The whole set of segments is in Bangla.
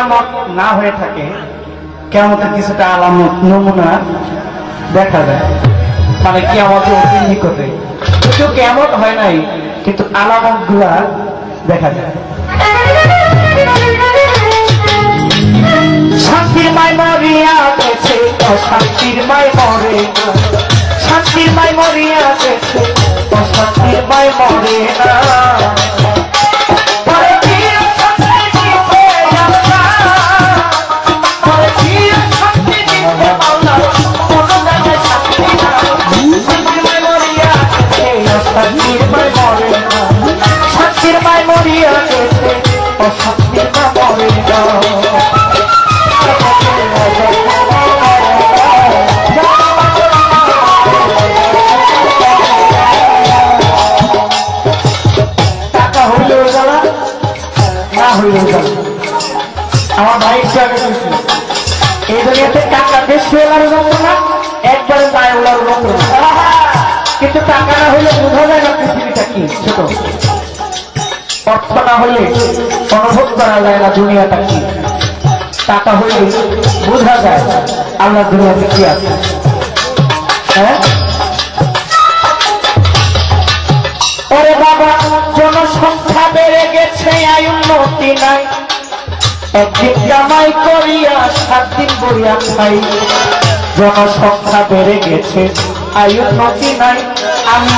কিয়ামত না হয়ে থাকে, কিয়ামতের কিছুটা আলামত নমুনা দেখা যায়, মানে কিয়ামতের অতি নিকটে। কিন্তু কিয়ামত হয় নাই, কিন্তু আলামত গুলা দেখা যায়। শান্তির মায় মরিয়া গেছে, অশান্তির মায় মরে না। শান্তির মায় মরিয়া গেছে, অশান্তির মায় মরে না। শান্তির মায় মরিয়া গেছে, অশান্তির মা মরে না। টাকা হইলেও জ্বালা, না হইলেও জ্বালা। আমার ভাই এই দুনিয়াতে টাকা বেশি ওলার যন্ত্রণা, একবারে পায়ে ওলার যন্ত্রণা। কিন্তু টাকা না হইলে বোঝা যায় না পৃথিবীটা কি ছোট। অর্থ না হইলে অনুভব করা যায় না দুনিয়াটা কি। টাকা হইলে বোঝা যায় আল্লাহ দুনিয়াতে কি আছে। হ্যাঁ, ওরে বাবা, জনসংখ্যা বেড়ে গেছে, আয় উন্নতি নাই। একদিন কামাই করিয়া 7 দিন বইয়া খাই। জনসংখ্যা বেড়ে গেছে, আয় উন্নতি নাই। আমি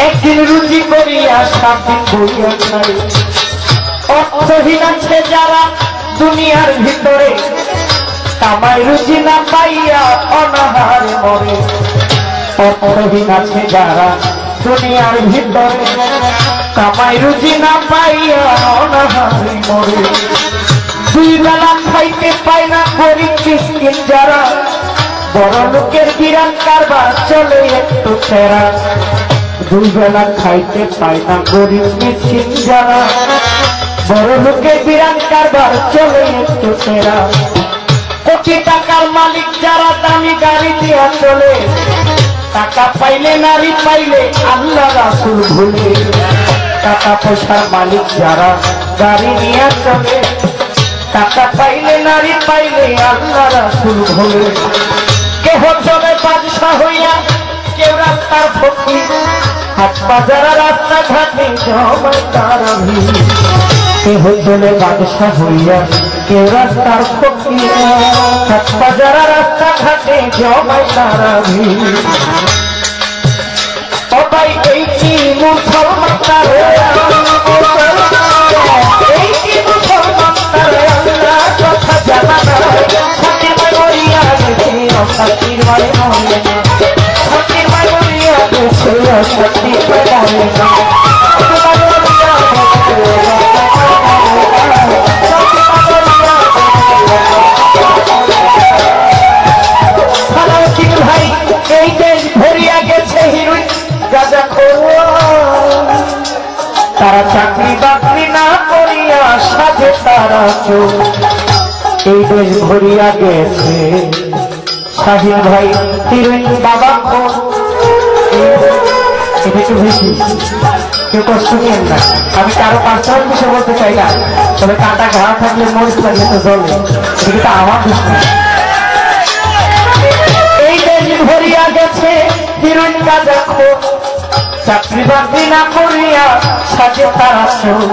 একদিন রুজি করিয়া 7 দিন বইয়া খাই। অর্থহীন আছে যারা দুনিয়ার ভিতরে, কামাই রুজি না পাইয়া অনাহারে মরে। অর্থহীন আছে যারা দুনিয়ার ভিতরে, কামাই রুজি না পাইয়া অনাহারে মরে। 2 বেলা খাইতে পায় না গরিব মিসকিন যারা, বড় লোকের বিরাট কারবার চলে একটু সেরা। 2 বেলা খাইতে পায় না গরিব মিসকিন যারা, বড় লোকের বিরাট কারবার চলে একটু সেরা। কোটি টাকার মালিক যারা দামি গাড়ি দিয়া চলে, টাকা পাইলে নারী পাইলে আল্লাহ রাসূল ভুলে। টাকা পয়সার মালিক যারা গাড়ি নিয়ে চলে, টাকা পাইলে নারী পাইলে আল্লাহ রাসূল ভুলে। কেহ চলে বাদশাহ হইয়া, কেউ রাস্তার ফকির। হাট বাজার রাস্তা ঘাটে জমায় তারা ভিড়। কেহ চলে বাদশাহ হইয়া, কেউ রাস্তার ফকির। হাট বাজার রাস্তা ঘাটে জমায় তারা ভিড়। ও ভাই, এই কি মুসলমান তারা, এই কি মুসলমান তারা আল্লাহ কথা জানা না। শান্তির মায় মরিয়া গেছে, অশান্তির মায় মরে না। শান্তির মায় মরিয়া গেছে, অশান্তির মায় মরে না। ভাই, এই দেশ ভরিয়া গেছে হিরোইন গাঁজাখোর। তারা চাকরি বাকরি না করিয়া সাজে তারা চোর। এই দেশ ভরিয়া গেছে শাহিন ভাই হিরোইন বাবা খোর। এটা একটু বেশি, কেউ কষ্ট নিয়েন না। আমি কারো পার্সোনাল বিষয় বলতে চাই না, তবে কাটা ঘা থাকলে মরিচ লাগলে তো জলে, এটা কিন্তু আমার দৃষ্টি। এই দেশ ভরিয়া গেছে হিরোইন গাঁজাখোর। চাকরি বাকরি না করিয়া সাজে তারা চোর।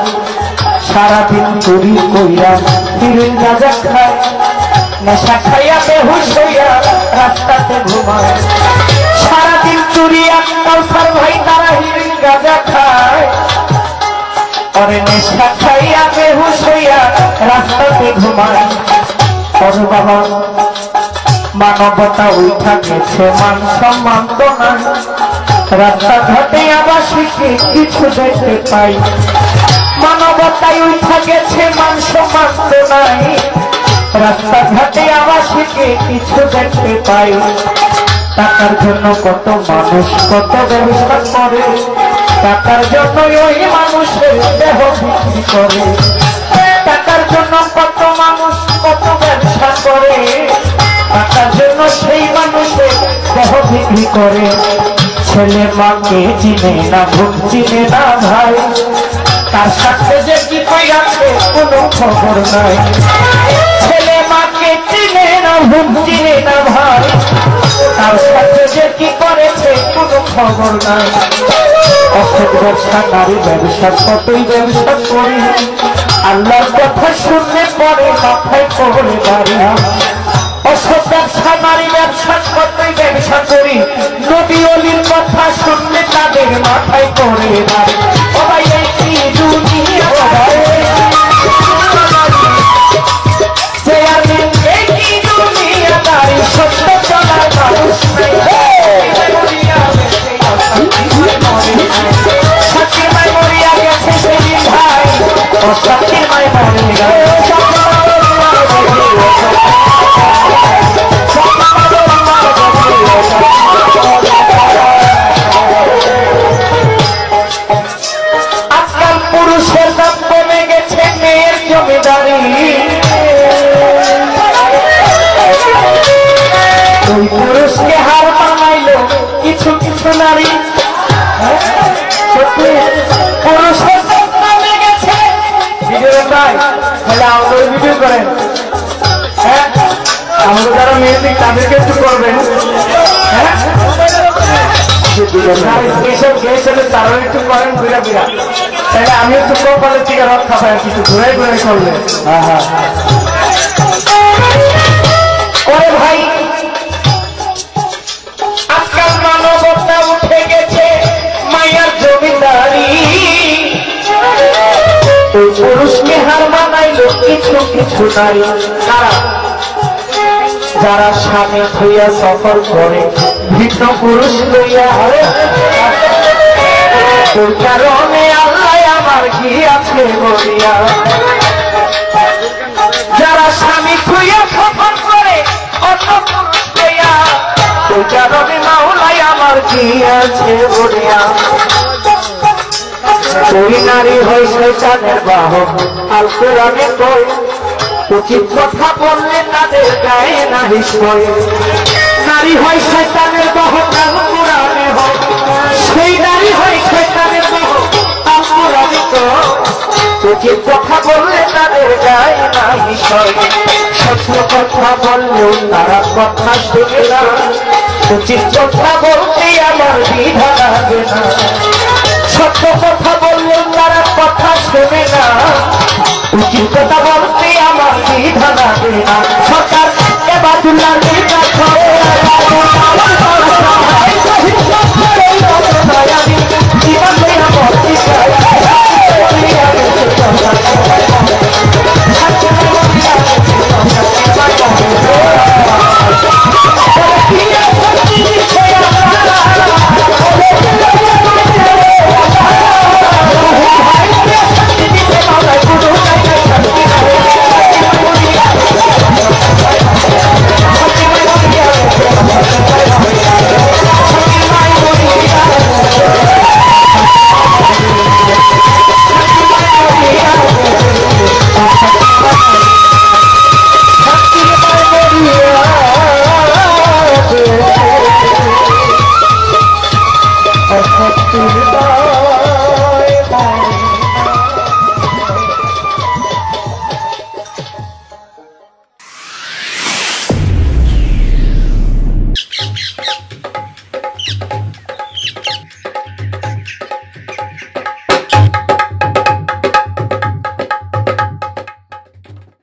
সারাদিন চুরি কইরা হিরোইন গাঁজা খায়। নেশা খাইয়া বেহুশ হইয়া রাস্তাতে ঘুমায়। সারাদিন চুরিয়া কাউসার ভাই তারা হিরোইন গাঁজা খায়। পরে নেশা খাইয়া বেহুশ হইয়া রাস্তাতে ঘুমায়। ওরে বাবা, মানবতা উঠা গেছে, মান সম্মান তো নাই। রাস্তাঘাটে আবাসীকে কিছু দেখতে পাই। মানবতায় উঠা গেছে, মান সম্মান তো নাই। রাস্তাঘাটে আবাসীকে কিছু দেখতে পাই। টাকার জন্য কত মানুষ কত ব্যবসা করে। টাকার জন্য ওই মানুষের দেহ বিক্রি করে। টাকার জন্য কত মানুষ কত ব্যবসা করে। টাকার জন্য সেই মানুষের দেহ বিক্রি করে। ছেলে মাকে চিনে না, ভোগ চিনে না ভাই। তার সাথে যে কি কইরাছে কোনো খবর নাই। ছেলে মাকে চিনে না, হুম চিনে না ভাই, তার সাথে যে কি করেছে কোনো খবর নাই। অসৎ ব্যবসা, নারী ব্যবসা, কতই ব্যবসা করি, আল্লাহর কথা শুনলে পরে মাথায় পড়ে দাঁড়িয়ে। অসৎ ব্যবসা, নারী ব্যবসা, কতই ব্যবসা করি, নবী ওলির কথা শুনলে তাদের মাথায় পড়ে দাঁড়িয়ে। ও ভাই এই কি দুনিয়া, এই কি দুনিয়া দাঁড়ি, সত্য চলার মানুষ নাই। সাথীর মায় মরিয়া গেছে সেদিন ভাই, ও সাথীর মায় মরিয়া আজকাল পুরুষের দাম কমে গেছে, মেয়ের জমিদারি। ওই পুরুষকে হার মানাইলো কিছু কিছু নারী। সত্যি পুরুষের দাম কমে গেছে। ভিডিও ভাই তাহলে আমাদের ভিডিও করেন, হ্যাঁ আমাদের যারা মেয়েদের তাদেরকে একটু করবেন, হ্যাঁ এসব গেছিলো তারাও একটু করেন ঘুরা ঘুরা, তাহলে আমি একটু কপালের থেকে রক্ষা পাই কিছু ঘুরে ঘুরে করলে। হ্যাঁ হ্যাঁ ওরে ভাই আজকাল মানবতা উঠে গেছে মায়ার জমিদারি। ওই পুরুষকে হার মানাইলো কিছু কিছু নারী। তারা যারা স্বামী হইয়া সফর করে ভিন্ন পুরুষ লইয়া, ওই কারণে আল্লাহ আমার কি আছে বলিয়া। যারা স্বামী হইয়া সফর করে অন্য পুরুষ লইয়া, ওই কারণে মাওলাই আমার কি আছে বলিয়া। ওই নারী হয় শয়তানের বাহক, আল কোরআনে কয় উচিত কথা বললে তাদের গায়ে না হিসয়। নারী হয় শয়তানের বাহক, আল কোরআনে হয় সেই নারী হয় শয়তানের বাহক, আল কোরআনে কয় উচিত কথা বললে তাদের গায়ে না হিসয়। সত্য কথা বললেও তারা কথা শুনে না, উচিত কথা বলতে আমার দ্বিধা লাগে না। সত্য কথা বললেও তারা কথা শোনে না, উচিত কথা বলতে আমার দ্বিধা লাগে না। সরকার এবার